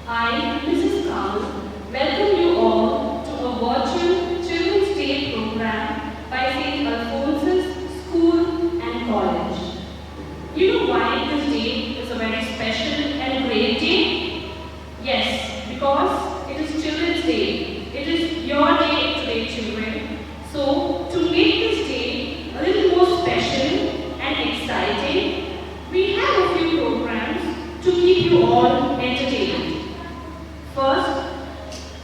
I, Mrs. Kaur, welcome you all to a virtual Children's Day program by St. Alphonsus School and College. You know why this day is a very special and great day? Yes, because it is Children's Day. It is your day today, children. So, to make this day a little more special and exciting, we have a few programs to keep you all entertained. First,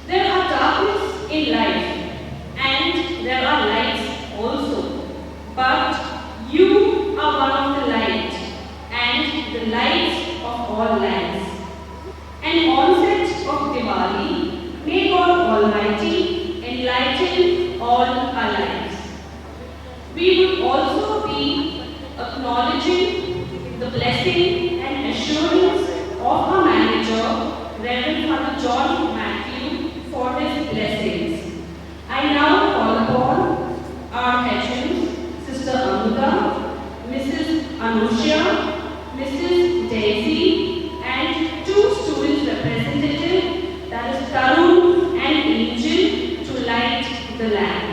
there are darkness in life and there are lights also. But you are one of the light and the lights of all lives. An onset of Diwali, may God Almighty enlighten all our lives. We would also be acknowledging the blessing and assurance of our manager, Reverend Father John Matthew, for his blessings. I now call upon our patrons, Sister Amruta, Mrs. Anushya, Mrs. Daisy, and two students representative, that is Tarun and Angel, to light the lamp.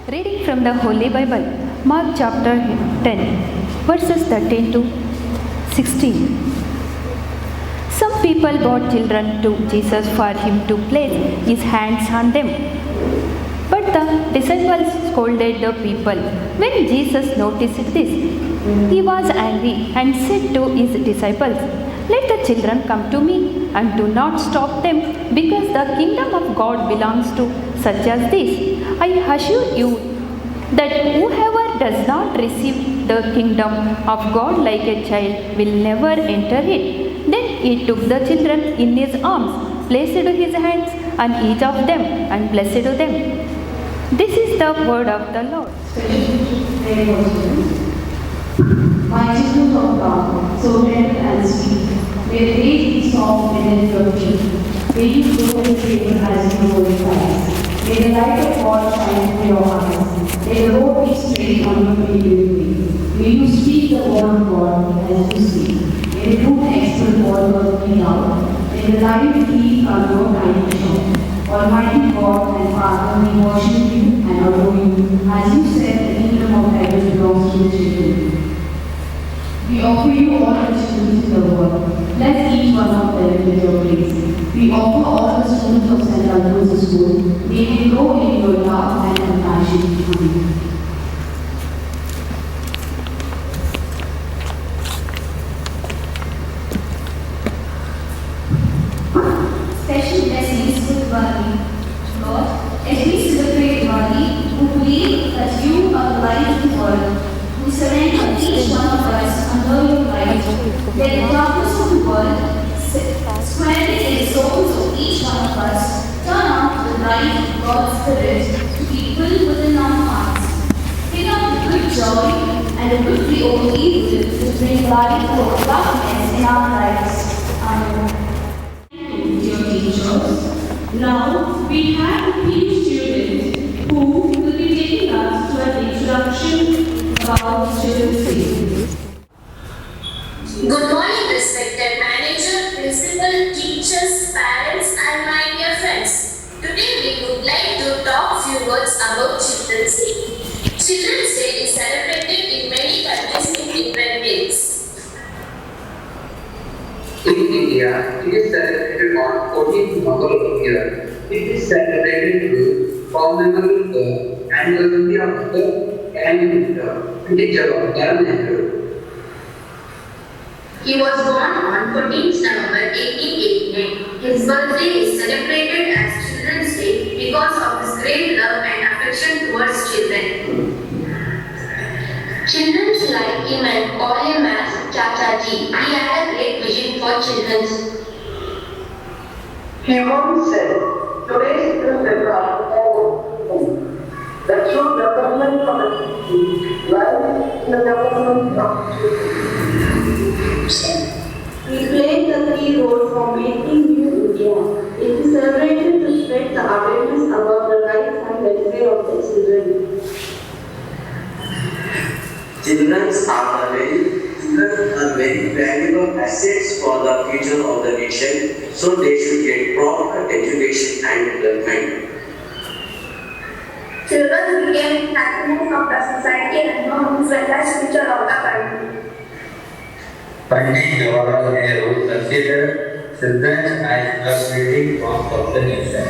Reading from the Holy Bible, Mark chapter 10, verses 13 to 16. Some people brought children to Jesus for him to place his hands on them. But the disciples scolded the people. When Jesus noticed this, he was angry and said to his disciples, "Let the children come to me and do not stop them, because the kingdom of God belongs to such as this. I assure you that whoever does not receive the kingdom of God like a child will never enter it." Then he took the children in his arms, placed his hands on each of them, and blessed them. This is the word of the Lord. My children of God, so tender and sweet, their praise is soft and instructive. May you grow in favor as you grow in Christ. May the light of God shine through your eyes. May the road be straight on your way. May you speak the word of God as you speak. May the truth expel all your be out. May the light keep on your night. Almighty God and Father, we worship you and adore you. As you said, the kingdom of heaven belongs to the children. We offer you all the students in the world. Bless each one of them with your grace. We offer all the students of St. Alphonsus School. May they grow in your love and compassion. Amen. Special blessings to Diwali. Lord, as we celebrate Diwali, who believe that you are the light of the world, who surrender each one of us under your light, let the darkness of the world, squarely in the souls of each one of us, turn out the light of God's Spirit to be filled within our hearts. May the bring light to darkness in our lives. Amen. Dear teachers, now we have a few students who will be taking us to an introduction about Children's Day. Good morning, respected manager, principal, teachers, parents, and my dear friends. Today we would like to talk few words about Children's Day. Children's Day is celebrated in many countries in different ways. In India, it is celebrated on 14th November of year. It is celebrated to commemorate the anniversary of the calendar, Jawaharlal Nehru. He was born on 14th November 1888. His birthday is celebrated as Children's Day because of his great love and affection towards children. Children like him and call him as Chachaji. He had a great vision for children. He once said, today's children are all the true development of a city lies in the development of children. He played the key role for making new India. It is celebrated to spread the awareness about the rights and welfare of the children. Children are very valuable assets for the future of the nation, so they should get proper education and development. Children became happiness of the society and homes as well as future of the country. Pandit Jawaharlal Nehru considered children as the building blocks of the nation.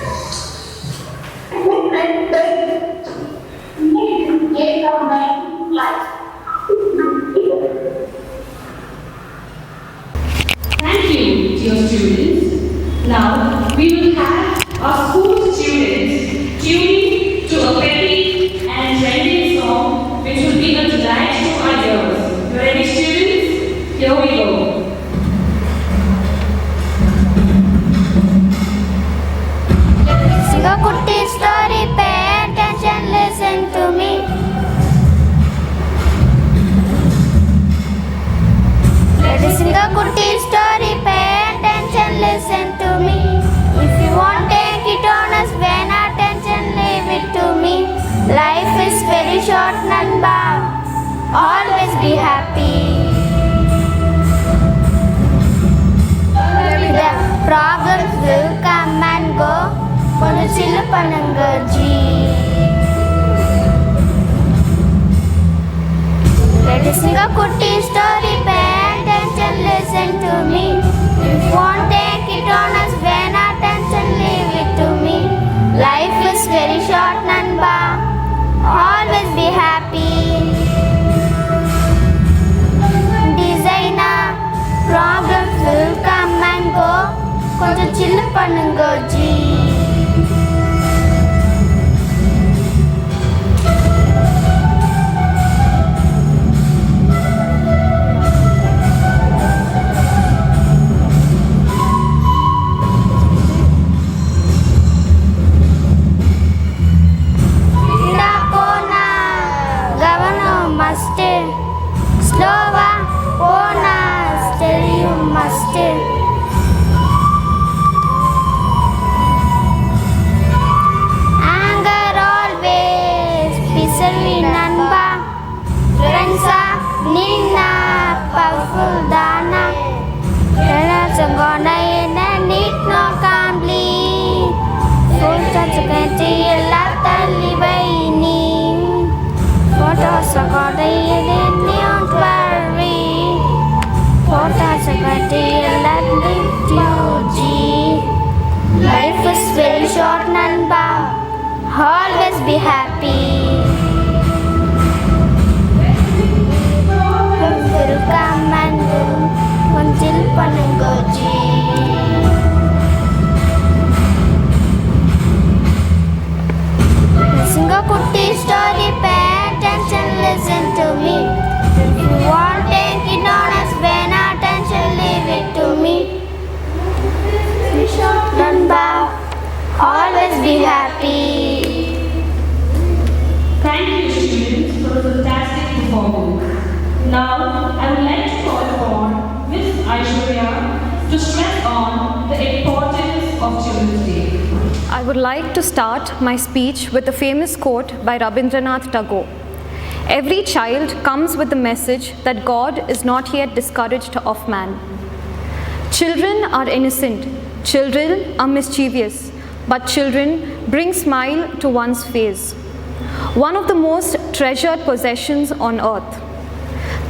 Thank you, dear students. Now we will have our school students tuning to a pretty and trendy song which will be a delight to our ears. You ready, students? Here we go. Sing a kutti story, pay attention, listen to me. Let us sing a kutti story, pay attention, listen to me. If you want, take it on us, pay attention, leave it to me. Life is very short, Nanba. Always be happy. The problems will come and go. Konju chill panunga ji. Let us sing a kutti story, pay attention, listen to me. If you want, take it on us, pay attention, leave it to me. Life is very short, Nanba. Always be happy. Designer, problems will come and go. Konju chill panunga ji. Life is very short, Nanba. Always be happy. Will come and go. Konjil panungoji. Sing a kutti story, pay attention, listen to me. If you want, take it on us, pay attention, leave it to me. Nanba, always be happy. Thank you, students, for a fantastic performance. Now, I would like to call upon Ms. Aishwarya to stress on the importance of Children's Day. I would like to start my speech with a famous quote by Rabindranath Tagore. Every child comes with the message that God is not yet discouraged of man. Children are innocent, children are mischievous, but children bring smile to one's face, one of the most treasured possessions on earth.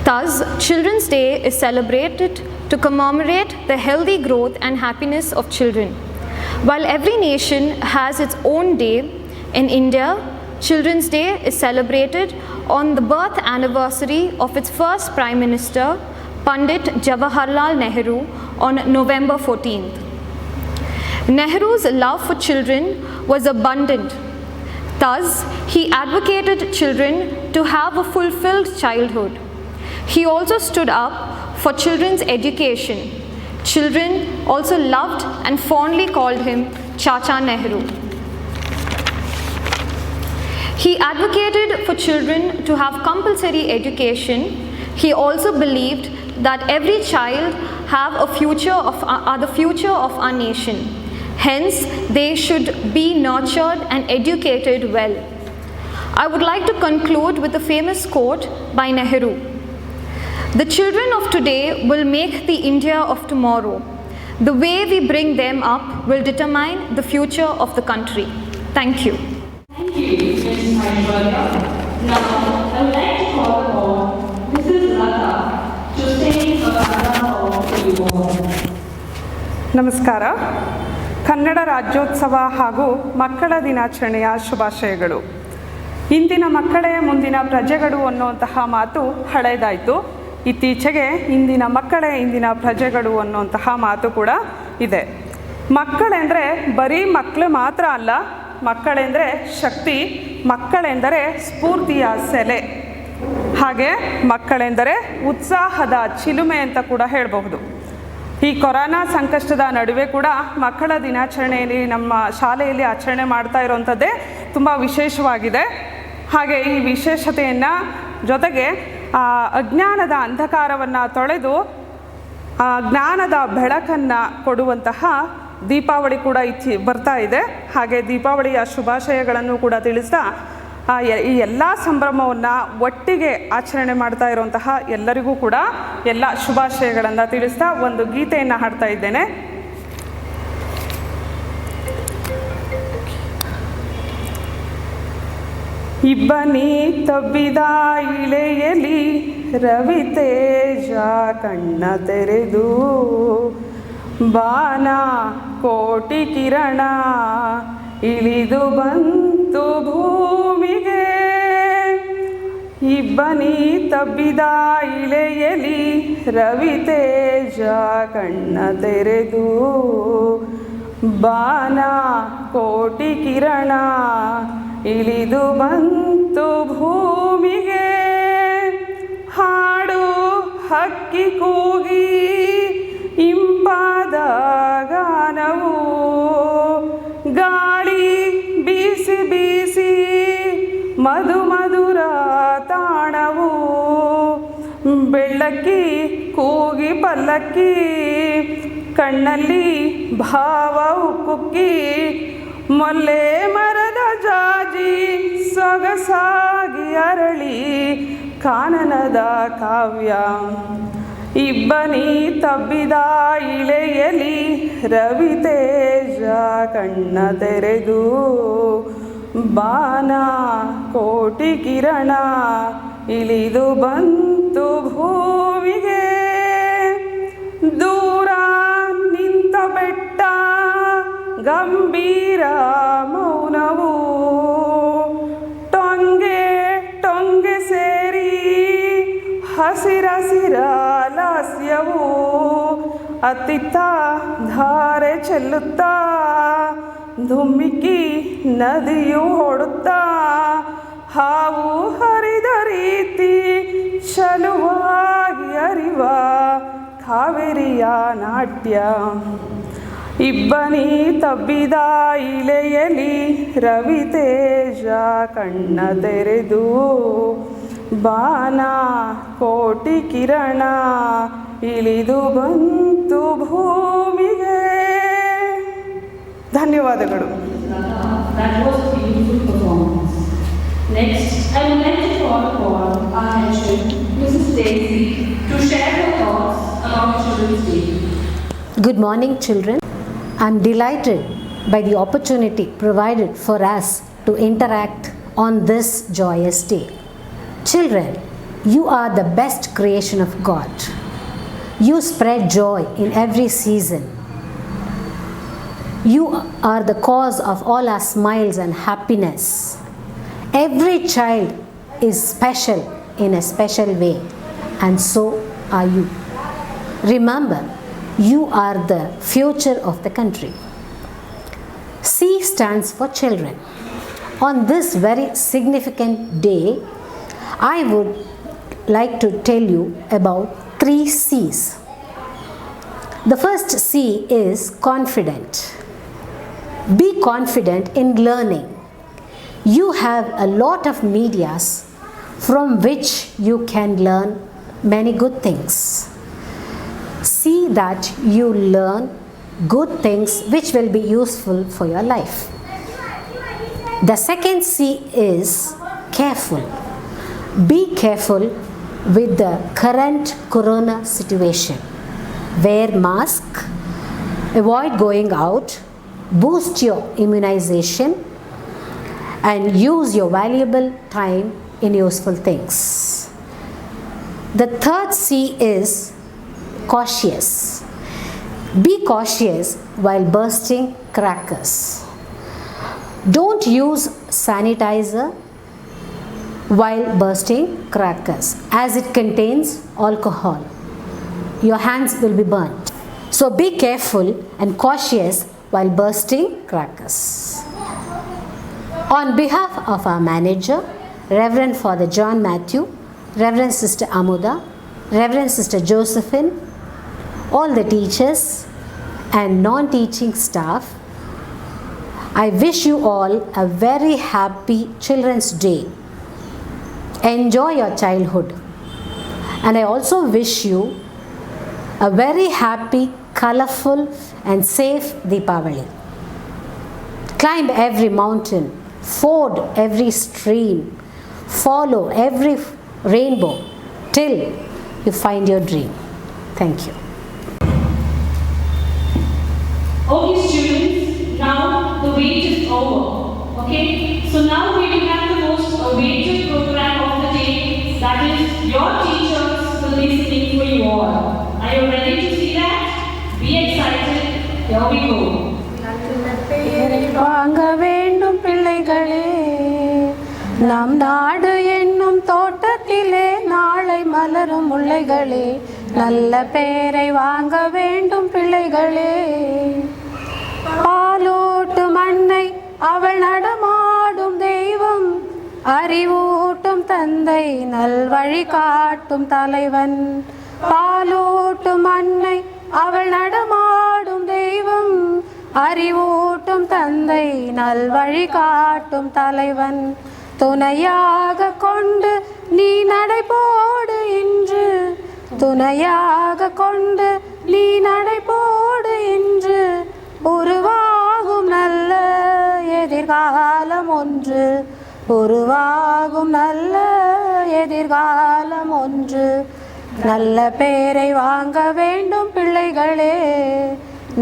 Thus, Children's Day is celebrated to commemorate the healthy growth and happiness of children. While every nation has its own day, in India, Children's Day is celebrated on the birth anniversary of its first Prime Minister, Pandit Jawaharlal Nehru, on November 14th. Nehru's love for children was abundant. Thus, he advocated children to have a fulfilled childhood. He also stood up for children's education. Children also loved and fondly called him Chacha Nehru. He advocated for children to have compulsory education. He also believed that every child are the future of our nation. Hence, they should be nurtured and educated well. I would like to conclude with a famous quote by Nehru. The children of today will make the India of tomorrow. The way we bring them up will determine the future of the country. Thank you. Thank you, Ms. Aishwarya. Now, I would like to call upon Mrs. Lata to sing a Kannada song for you all. ನಮಸ್ಕಾರ. ಕನ್ನಡ ರಾಜ್ಯೋತ್ಸವ ಹಾಗೂ ಮಕ್ಕಳ ದಿನಾಚರಣೆಯ ಶುಭಾಶಯಗಳು. ಇಂದಿನ ಮಕ್ಕಳೇ ಮುಂದಿನ ಪ್ರಜೆಗಳು ಅನ್ನುವಂತಹ ಮಾತು ಹಳೆಯದಾಯಿತು. ಇತ್ತೀಚೆಗೆ ಇಂದಿನ ಮಕ್ಕಳೇ ಇಂದಿನ ಪ್ರಜೆಗಳು ಅನ್ನುವಂತಹ ಮಾತು ಕೂಡ ಇದೆ. ಮಕ್ಕಳೆಂದರೆ ಬರೀ ಮಕ್ಕಳು ಮಾತ್ರ ಅಲ್ಲ, ಮಕ್ಕಳೆಂದರೆ ಶಕ್ತಿ, ಮಕ್ಕಳೆಂದರೆ ಸ್ಫೂರ್ತಿಯ ಸೆಲೆ, ಹಾಗೆ ಮಕ್ಕಳೆಂದರೆ ಉತ್ಸಾಹದ ಚಿಲುಮೆ ಅಂತ ಕೂಡ ಹೇಳಬಹುದು. ಈ ಕೊರೋನಾ ಸಂಕಷ್ಟದ ನಡುವೆ ಕೂಡ ಮಕ್ಕಳ ದಿನಾಚರಣೆಯಲ್ಲಿ ನಮ್ಮ ಶಾಲೆಯಲ್ಲಿ ಆಚರಣೆ ಮಾಡ್ತಾ ಇರೋವಂಥದ್ದೇ ತುಂಬ ವಿಶೇಷವಾಗಿದೆ. ಹಾಗೆ ಈ ವಿಶೇಷತೆಯನ್ನು ಜೊತೆಗೆ ಅಜ್ಞಾನದ ಅಂಧಕಾರವನ್ನು ತೊಳೆದು ಜ್ಞಾನದ ಬೆಳಕನ್ನು ಕೊಡುವಂತಹ ದೀಪಾವಳಿ ಕೂಡ ಬರ್ತಾ ಇದೆ. ಹಾಗೆ ದೀಪಾವಳಿಯ ಶುಭಾಶಯಗಳನ್ನು ಕೂಡ ತಿಳಿಸ್ತಾ ಈ ಎಲ್ಲ ಸಂಭ್ರಮವನ್ನು ಒಟ್ಟಿಗೆ ಆಚರಣೆ ಮಾಡ್ತಾ ಇರುವಂತಹ ಎಲ್ಲರಿಗೂ ಕೂಡ ಎಲ್ಲ ಶುಭಾಶಯಗಳನ್ನು ತಿಳಿಸ್ತಾ ಒಂದು ಗೀತೆಯನ್ನು ಹಾಡ್ತಾ ಇದ್ದೇನೆ. ಇಬ್ಬನಿ ತಬ್ಬಿದ ಇಳೆಯಲಿ ರವಿತೇಜ ಕಣ್ಣ ತೆರೆದು ಬಾನ ಕೋಟಿ ಕಿರಣ ಇಳಿದು ಬಂತು ಭೂಮಿಗೆ. ಇಬ್ಬನಿ ತಬ್ಬಿದ ಇಳೆಯಲಿ ರವಿತೇಜ ಕಣ್ಣ ತೆರೆದು ಬಾನ ಕೋಟಿ ಕಿರಣ ಇಳಿದು ಬಂತು ಭೂಮಿಗೆ. ಹಾಡು ಹಕ್ಕಿ ಕೂಗಿ ಇಂಪಾದ ಗಾನವು, ಗಾಳಿ ಬೀಸಿ ಬೀಸಿ ಮಧು ಮಧುರ ತಾಣವು, ಬೆಳ್ಳಕ್ಕಿ ಕೂಗಿ ಪಲ್ಲಕ್ಕಿ ಕಣ್ಣಲ್ಲಿ ಭಾವವು ಕುಕ್ಕಿ, ಮೊಲ್ಲೆ ಮರದ ಜಾಜಿ ಸೊಗಸಾಗಿ ಅರಳಿ ಕಾನನದ ಕಾವ್ಯ. ಇಬ್ಬನಿ ತಬ್ಬಿದ ಇಳೆಯಲಿ ರವಿತೇಜ ಕಣ್ಣ ತೆರೆದು ಬಾನ ಕೋಟಿ ಕಿರಣ ಇಳಿದು ಬಂತು ಭೂಮಿಗೆ. ದೂರ ನಿಂತ ಬೆಟ್ಟ ಗಂಭೀರ ಮೌನವು, ಟೊಂಗೆ ಟೊಂಗೆ ಸೇರಿ ಹಸಿರಸಿರ ಲಾಸ್ಯವು, ಅತ್ತಿತ್ತ ಧಾರೆ ಚೆಲ್ಲುತ್ತಾ ಧುಮ್ಮಿಕ್ಕಿ ನದಿಯು ಹೊಡುತ್ತಾ, ಹಾವು ಹರಿದ ರೀತಿ ಚಲುವಾಗಿ ಅರಿವ ಕಾವೇರಿಯ ನಾಟ್ಯ. ಇಬ್ಬನಿ ತಬ್ಬಿದ ಇಳೆಯಲಿ ರವಿತೇಜ ಕಣ್ಣ ತೆರೆದು ಬಾನ ಕೋಟಿ ಕಿರಣ ಇಳಿದು ಬಂತು ಭೂಮಿಗೆ. ಧನ್ಯವಾದಗಳು. That was a beautiful performance. Next, I would like to call upon our head, Mrs. Daisy, to share her thoughts about Children's Day. Good morning, children. I am delighted by the opportunity provided for us to interact on this joyous day. Children, you are the best creation of God. You spread joy in every season. You are the cause of all our smiles and happiness. Every child is special in a special way, and so are you. Remember, you are the future of the country. C stands for children. On this very significant day, I would like to tell you about 3 C's. The first C is confident. Be confident in learning. You have a lot of medias from which you can learn many good things. See that you learn good things which will be useful for your life. The second C is careful. Be careful with the current corona situation. Wear mask, avoid going out, boost your immunization, and use your valuable time in useful things. The third C is cautious. Be cautious while bursting crackers. Don't use sanitizer while bursting crackers as it contains alcohol. Your hands will be burnt. So be careful and cautious while bursting crackers. On behalf of our manager, Reverend Father John Matthew, Reverend Sister Amuda, Reverend Sister Josephine, all the teachers and non-teaching staff, I wish you all a very happy Children's Day. Enjoy your childhood. And I also wish you a very happy, colorful and safe Deepavali. Climb every mountain, ford every stream, follow every rainbow till you find your dream. Thank you. Okay, students, now the wait is over. Okay, so now we will have the most awaited program of the day, that is your teachers will be singing for you all. Are you ready to see that? Be excited. Here we go. வாங்க வேண்டும் பிள்ளைகளே, நம் நாடு என்னும் தோட்டத்திலே நாளை மலரும் முல்லைகளே, நல்ல பேரை வாங்க வேண்டும் பிள்ளைகளே. பாலூட்டும் அன்னை அவள் நடமாடும் தெய்வம், அறிவூட்டும் தந்தை நல்வழி காட்டும் தலைவன். பாலூட்டும் அன்னை அவள் நடமாடும் தெய்வம், அறிவூட்டும் தந்தை நல்வழி காட்டும் தலைவன். துணையாக கொண்டு நீ நடைபோடு இன்று, துணையாக கொண்டு நீ நடைபோடு இன்று, உருவாகும் நல்ல எதிர்காலம் ஒன்று, உருவாகும் நல்ல எதிர்காலம் ஒன்று. நல்ல பேரை வாங்க வேண்டும் பிள்ளைகளே,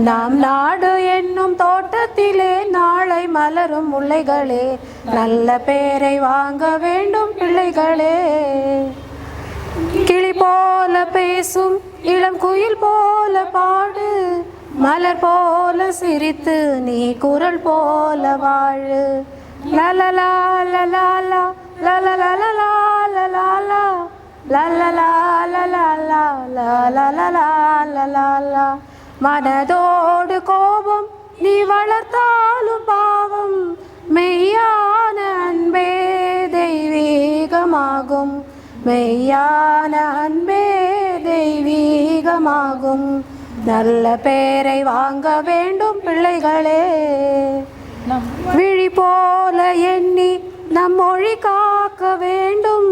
நாம் நாடு என்னும் தோட்டத்திலே நாளை மலரும் முல்லைகளே, நல்ல பேரை வாங்க வேண்டும் பிள்ளைகளே. கிளி போல பேசும் இளம் குயில் போல பாடு, மலர் போல சிரித்து நீ குரல் போல வாழு. லலலா லலாலா லலலலா லலாலா லலலா லலாலா லலலா லலாலா. மனதோடு கோபம் நீ வளர்த்தாலும் பாவம், மெய்யான அன்பே தெய்வீகமாகும், மெய்யான அன்பே தெய்வீகமாகும். நல்ல பேரை வாங்க வேண்டும் பிள்ளைகளே, விழி போல எண்ணி நம் மொழி காக்க வேண்டும்,